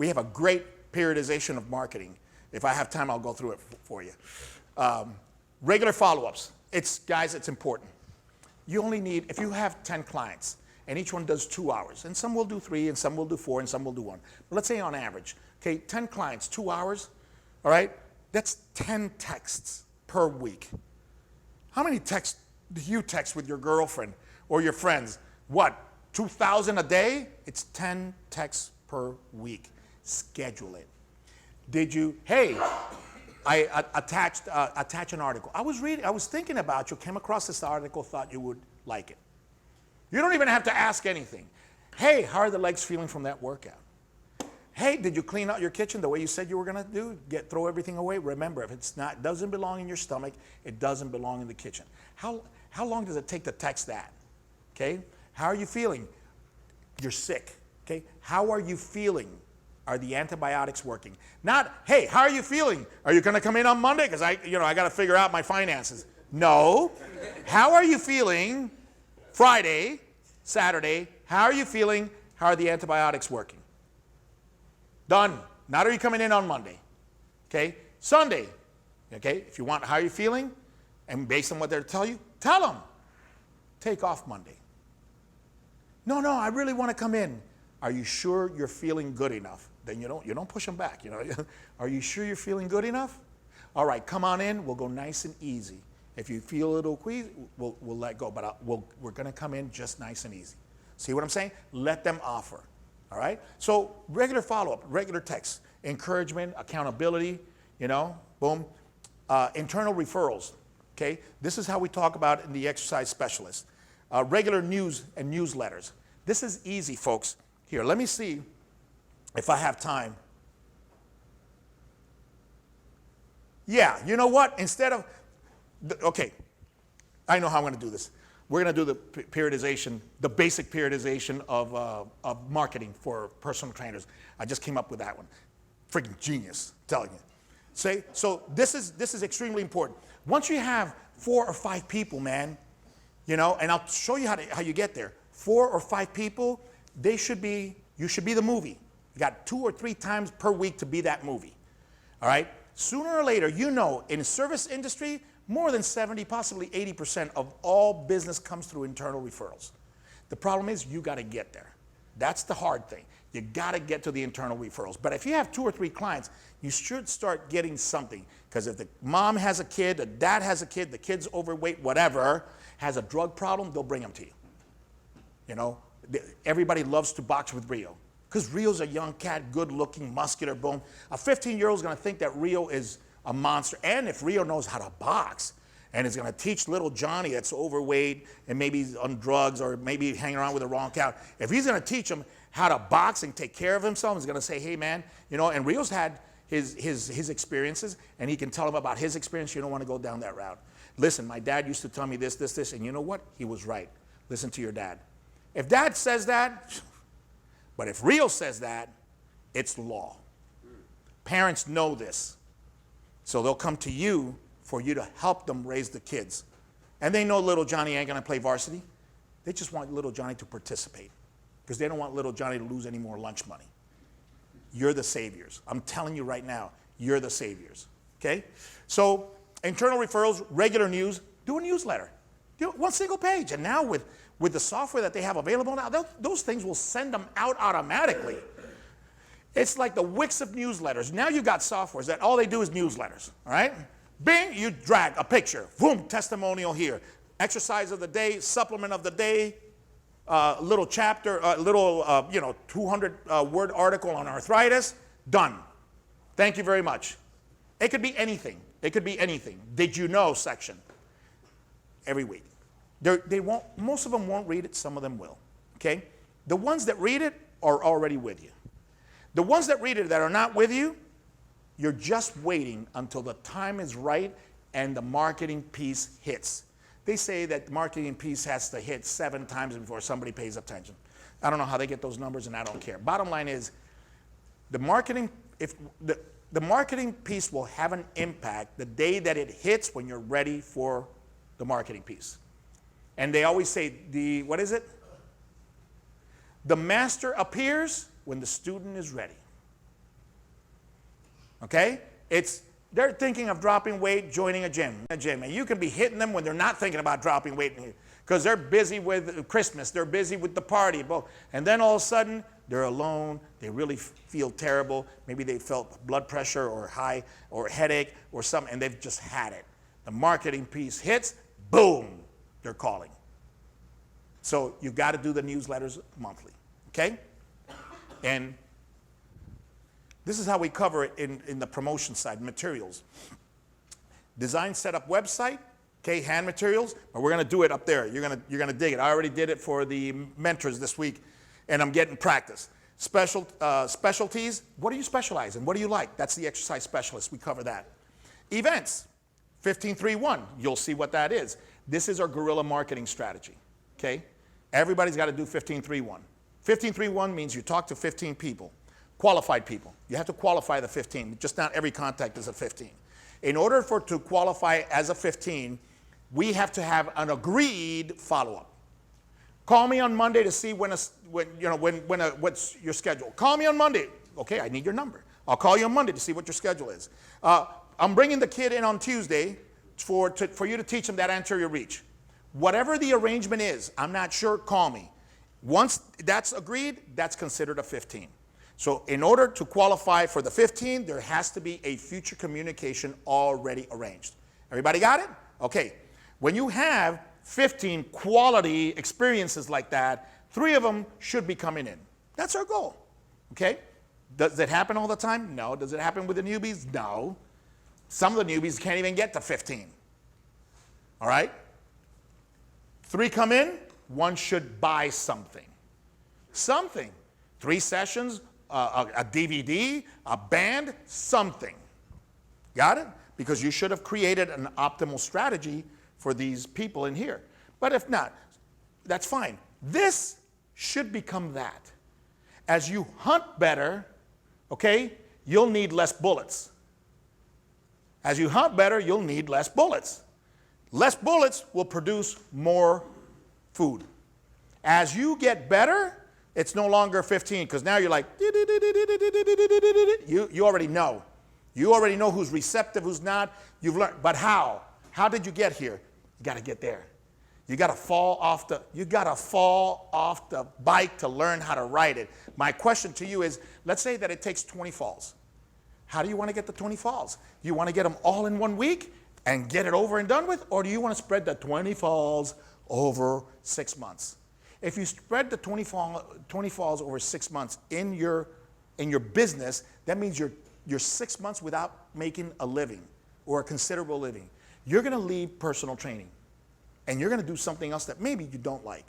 We have a great periodization of marketing. If I have time, I'll go through it for you. Regular follow-ups. Guys, it's important. You only need, if you have 10 clients, and each one does 2 hours, and some will do 3, and some will do 4, and some will do 1. But let's say on average, okay, 10 clients, 2 hours, all right? That's 10 texts per week. How many texts do you text with your girlfriend or your friends? What, 2,000 a day? It's 10 texts per week. Schedule it. Did you, hey, I attach an article. I was thinking about you, came across this article, thought you would like it. You don't even have to ask anything. Hey, how are the legs feeling from that workout? Hey, did you clean out your kitchen the way you said you were going to do? Throw everything away? Remember, if it doesn't belong in your stomach, it doesn't belong in the kitchen. How long does it take to text that? Okay? How are you feeling? You're sick. Okay? How are you feeling? Are the antibiotics working? Not, hey, how are you feeling? Are you going to come in on Monday? Because I got to figure out my finances. No. How are you feeling Friday, Saturday? How are you feeling? How are the antibiotics working? Done. Not are you coming in on Monday. Okay? Sunday. Okay? If you want, how are you feeling? And based on what they're telling you, tell them. Take off Monday. No, I really want to come in. Are you sure you're feeling good enough? Then you don't push them back. Are you sure you're feeling good enough? All right, come on in. We'll go nice and easy. If you feel a little queasy, we'll let go. But we're going to come in just nice and easy. See what I'm saying? Let them offer. All right? So regular follow-up, regular text, encouragement, accountability, boom. Internal referrals, okay? This is how we talk about it in the exercise specialist. Regular news and newsletters. This is easy, folks. Here, let me see if I have time. Yeah, you know what? Okay, I know how I'm going to do this. We're going to do the periodization, the basic periodization of marketing for personal trainers. I just came up with that one. Freaking genius, I'm telling you. So this is extremely important. Once you have 4 or 5 people, man, and I'll show you how you get there. 4 or 5 people, you should be the movie. You got 2 or 3 times per week to be that movie. All right? Sooner or later, in the service industry, more than 70, possibly 80% of all business comes through internal referrals. The problem is you got to get there. That's the hard thing. You got to get to the internal referrals. But if you have 2 or 3 clients, you should start getting something. Because if the mom has a kid, the dad has a kid, the kid's overweight, whatever, has a drug problem, they'll bring them to you. Everybody loves to box with Rio. Because Rio's a young cat, good-looking, muscular, boom. A 15-year-old is going to think that Rio is a monster. And if Rio knows how to box and is going to teach little Johnny that's overweight and maybe he's on drugs or maybe hanging around with the wrong cow, if he's going to teach him how to box and take care of himself, he's going to say, hey, man, and Rio's had his experiences, and he can tell him about his experience. You don't want to go down that route. Listen, my dad used to tell me this, and you know what? He was right. Listen to your dad. If dad says that, but if Rio says that, it's law. Parents know this. So they'll come to you for you to help them raise the kids. And they know little Johnny ain't going to play varsity. They just want little Johnny to participate because they don't want little Johnny to lose any more lunch money. You're the saviors. I'm telling you right now, you're the saviors. Okay? So internal referrals, regular news, do a newsletter. Do one single page. And now with the software that they have available now, those things will send them out automatically. It's like the Wix of newsletters. Now you got softwares that all they do is newsletters, all right? Bing, you drag a picture. Boom, testimonial here. Exercise of the day, supplement of the day, little chapter, 200-word article on arthritis. Done. Thank you very much. It could be anything. It could be anything. Did you know section? Every week. They won't. Most of them won't read it. Some of them will. Okay? The ones that read it are already with you. The ones that read it that are not with you, you're just waiting until the time is right and the marketing piece hits. They say that the marketing piece has to hit 7 times before somebody pays attention. I don't know how they get those numbers, and I don't care. Bottom line is, the marketing piece will have an impact the day that it hits when you're ready for the marketing piece. And they always say, what is it? The master appears when the student is ready. okay? They're thinking of dropping weight, joining a gym. And you can be hitting them when they're not thinking about dropping weight because they're busy with Christmas, they're busy with the party. And then all of a sudden, they're alone, they really feel terrible. Maybe they felt blood pressure or high or headache or something, and they've just had it. The marketing piece hits, boom, they're calling. So you've got to do the newsletters monthly, okay? And this is how we cover it in the promotion side, materials. Design, set up website, okay, hand materials, but we're gonna do it up there. You're gonna dig it. I already did it for the mentors this week, and I'm getting practice. Specialties, what do you specialize in? What do you like? That's the exercise specialist, we cover that. Events, 1531, you'll see what that is. This is our guerrilla marketing strategy, okay? Everybody's gotta do 1531. 1531 means you talk to 15 people. Qualified people. You have to qualify the 15. Just not every contact is a 15. In order to qualify as a 15, we have to have an agreed follow-up. Call me on Monday to see what's your schedule. Call me on Monday. Okay, I need your number. I'll call you on Monday to see what your schedule is. I'm bringing the kid in on Tuesday for you to teach him that anterior reach. Whatever the arrangement is, I'm not sure, call me. Once that's agreed, that's considered a 15. So in order to qualify for the 15, there has to be a future communication already arranged. Everybody got it? Okay. When you have 15 quality experiences like that, 3 of them should be coming in. That's our goal. Okay? Does it happen all the time? No. Does it happen with the newbies? No. Some of the newbies can't even get to 15. All right? 3 come in, 1 should buy something. Something. 3 sessions, a DVD, a band, something. Got it? Because you should have created an optimal strategy for these people in here. But if not, that's fine. This should become that. As you hunt better, okay, you'll need less bullets. As you hunt better, you'll need less bullets. Less bullets will produce more food. As you get better, it's no longer 15, because now you're like, you already know. You already know who's receptive, who's not. You've learned. But how? How did you get here? You got to get there. You got to fall off the bike to learn how to ride it. My question to you is, let's say that it takes 20 falls. How do you want to get the 20 falls? You want to get them all in 1 week and get it over and done with, or do you want to spread the 20 falls over 6 months? If you spread the 20 falls over 6 months in your business, that means you're 6 months without making a living or a considerable living. You're going to leave personal training, and you're going to do something else that maybe you don't like,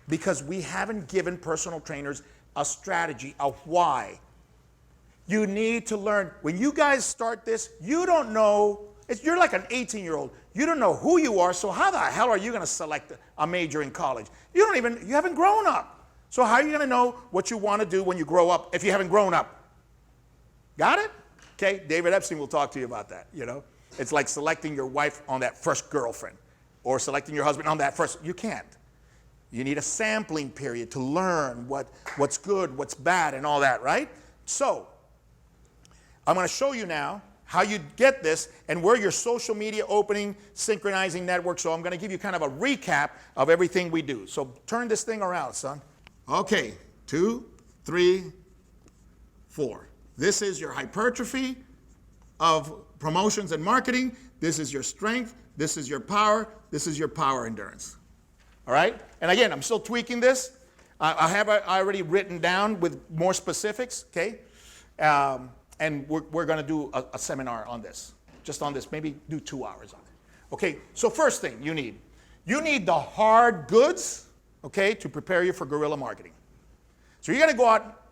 because we haven't given personal trainers a strategy, a why. You need to learn. When you guys start this, you don't know. You're like an 18-year-old. You don't know who you are, so how the hell are you going to select a major in college? You haven't grown up. So how are you going to know what you want to do when you grow up if you haven't grown up? Got it? Okay, David Epstein will talk to you about that, It's like selecting your wife on that first girlfriend or selecting your husband on that first. You can't. You need a sampling period to learn what's good, what's bad, and all that, right? So I'm going to show you now how you get this and where your social media opening, synchronizing network. So I'm going to give you kind of a recap of everything we do. So turn this thing around, son. Okay, 2, 3, 4. This is your hypertrophy of promotions and marketing. This is your strength. This is your power. This is your power endurance. All right? And again, I'm still tweaking this. I have already written down with more specifics, okay? And we're going to do a seminar on this, just on this, maybe do 2 hours on it. Okay, so first thing you need the hard goods, okay, to prepare you for guerrilla marketing. So you're going to go out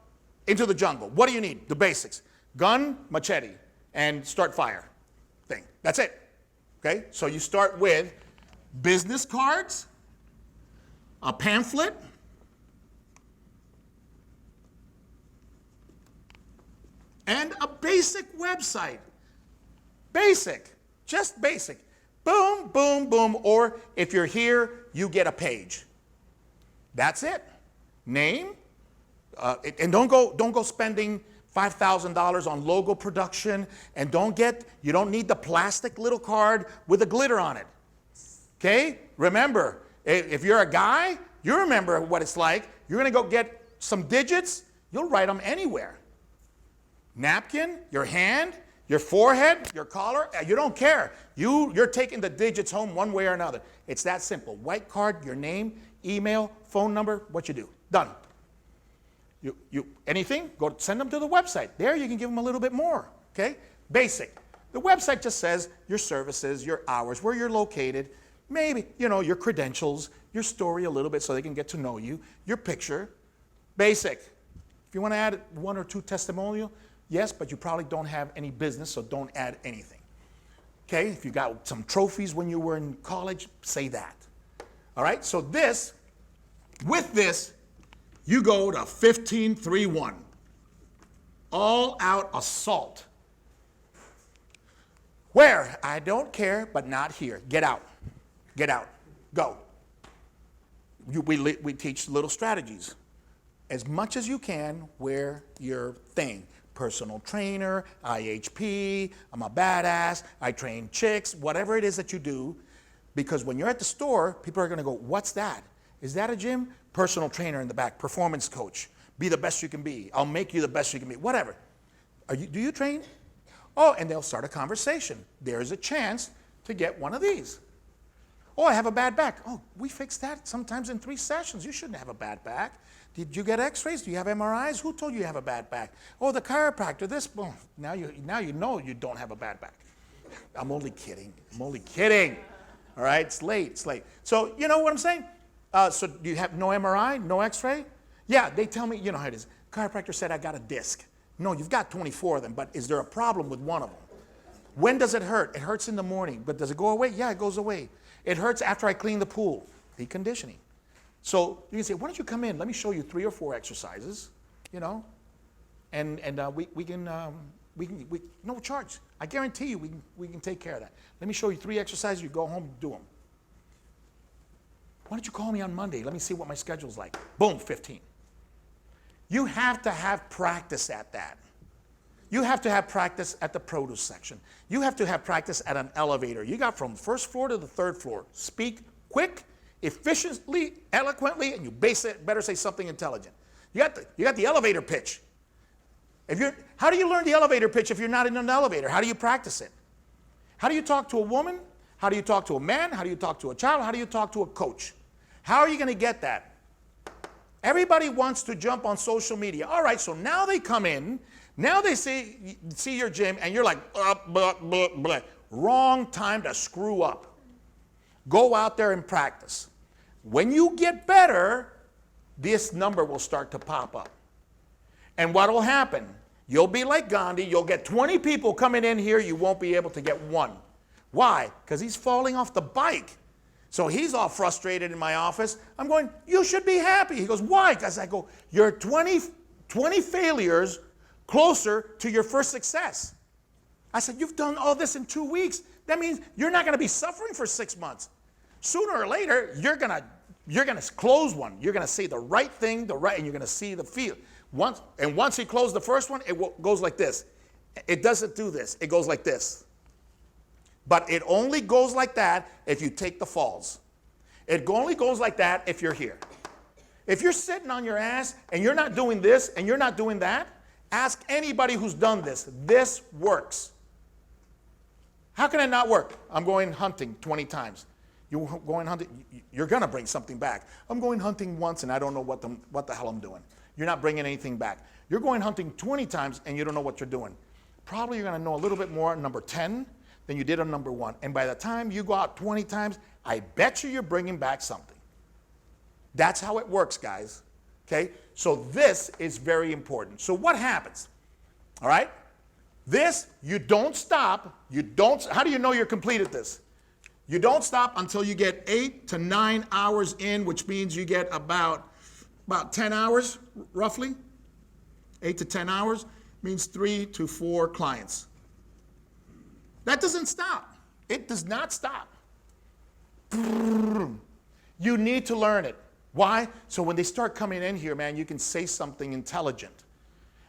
into the jungle. What do you need? The basics. Gun, machete, and start fire thing. That's it. Okay, so you start with business cards, a pamphlet, and a basic website. Basic, just basic. Boom, boom, boom. Or if you're here, you get a page. That's it. Name, and don't go spending $5,000 on logo production, and you don't need the plastic little card with the glitter on it. Okay? Remember, if you're a guy, you remember what it's like. You're going to go get some digits, you'll write them anywhere. Napkin, your hand, your forehead, your collar, you don't care. You're taking the digits home one way or another. It's that simple. White card, your name, email, phone number, what you do. Done. Anything, send them to the website. There you can give them a little bit more, okay? Basic. The website just says your services, your hours, where you're located, maybe, your credentials, your story a little bit so they can get to know you, your picture. Basic. If you want to add 1 or 2 testimonial, yes, but you probably don't have any business, so don't add anything. Okay? If you got some trophies when you were in college, say that. All right? So with this, you go to 15-3-1. All out assault. Where? I don't care, but not here. Get out. Get out. Go. We teach little strategies. As much as you can, wear your thing. Personal trainer, IHP, I'm a badass, I train chicks, whatever it is that you do. Because when you're at the store, people are going to go, what's that? Is that a gym? Personal trainer in the back, performance coach. Be the best you can be. I'll make you the best you can be. Whatever. Do you train? Oh, and they'll start a conversation. There's a chance to get one of these. Oh, I have a bad back. Oh, we fix that sometimes in 3 sessions. You shouldn't have a bad back. Did you get x-rays? Do you have MRIs? Who told you you have a bad back? Oh, the chiropractor, this. Boom. Now you know you don't have a bad back. I'm only kidding. All right, it's late. So you know what I'm saying? So do you have no MRI, no x-ray? Yeah, they tell me, you know how it is. Chiropractor said I got a disc. No, you've got 24 of them, but is there a problem with one of them? When does it hurt? It hurts in the morning, but does it go away? Yeah, it goes away. It hurts after I clean the pool. Deconditioning. So you can say, why don't you come in? Let me show you 3 or 4 exercises, and we can no charge. I guarantee you we can take care of that. Let me show you 3 exercises. You go home, do them. Why don't you call me on Monday? Let me see what my schedule's like. Boom, 15. You have to have practice at that. You have to have practice at the produce section. You have to have practice at an elevator. You got from 1st floor to the 3rd floor. Speak quick, efficiently, eloquently, and you better say something intelligent. You got the elevator pitch. How do you learn the elevator pitch if you're not in an elevator? How do you practice it? How do you talk to a woman? How do you talk to a man? How do you talk to a child? How do you talk to a coach? How are you going to get that? Everybody wants to jump on social media. All right, so now they come in. Now they see your gym, and you're like, blah, blah, blah. Wrong time to screw up. Go out there and practice. When you get better, this number will start to pop up. And what will happen? You'll be like Gandhi. You'll get 20 people coming in here. You won't be able to get one. Why? Because he's falling off the bike. So he's all frustrated in my office. I'm going, you should be happy. He goes, why? Because I go, you're 20 failures closer to your first success. I said, you've done all this in 2 weeks. That means you're not going to be suffering for 6 months. Sooner or later, you're going to close one. You're going to say the right thing, and you're going to see the feel. Once you close the first one, it goes like this. It doesn't do this. It goes like this. But it only goes like that if you take the falls. It only goes like that if you're here. If you're sitting on your ass and you're not doing this and you're not doing that, ask anybody who's done this. This works. How can it not work? I'm going hunting 20 times. You're going hunting, you're going to bring something back. I'm going hunting once and I don't know what the hell I'm doing. You're not bringing anything back. You're going hunting 20 times and you don't know what you're doing. Probably you're going to know a little bit more on number 10 than you did on number 1. And by the time you go out 20 times, I bet you're bringing back something. That's how it works, guys. Okay? So this is very important. So what happens? All right? This, you don't stop. How do you know you're completed this? You don't stop until you get 8 to 9 hours in, which means you get about 10 hours, roughly. 8 to 10 hours means 3 to 4 clients. That doesn't stop. It does not stop. You need to learn it. Why? So when they start coming in here, man, you can say something intelligent.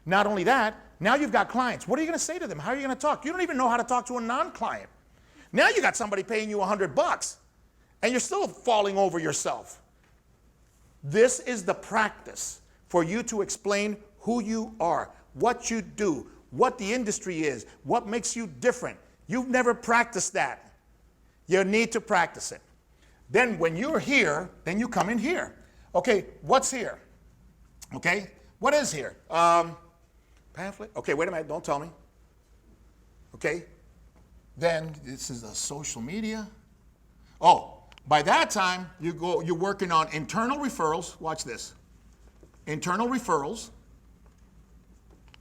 Not only that, now you've got clients. What are you going to say to them? How are you going to talk? You don't even know how to talk to a non-client. Now you got somebody paying you $100 and you're still falling over yourself. This is the practice for you to explain who you are, what you do, what the industry is, what makes you different. You've never practiced that. You need to practice it. Then when you're here, then you come in here. Okay, what's here? Okay, what is here? Pamphlet? Okay, wait a minute, don't tell me. Okay, then this is a social media. Oh, by that time, you're working on internal referrals. Watch this. Internal referrals,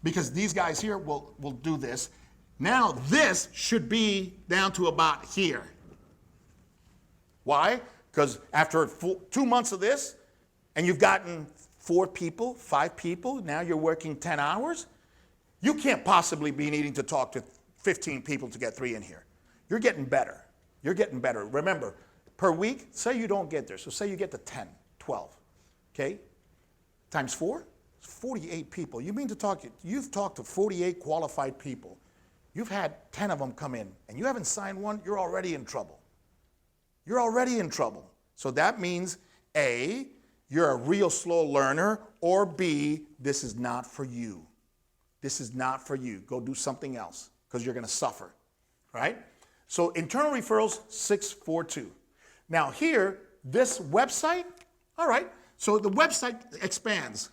because these guys here will do this. Now this should be down to about here. Why? Because after 2 months of this, and you've gotten 4 people, 5 people, now you're working 10 hours, you can't possibly be needing to talk to 15 people to get 3 in here. You're getting better. You're getting better. Remember, per week, say you don't get there. So say you get to 10, 12, okay? Times 4, it's 48 people. You mean to talk, you've talked to 48 qualified people. You've had 10 of them come in, and you haven't signed one, you're already in trouble. You're already in trouble. So that means A, you're a real slow learner, or B, this is not for you. This is not for you. Go do something else, because you're going to suffer, right? So internal referrals, 642. Now here, this website, all right, so the website expands.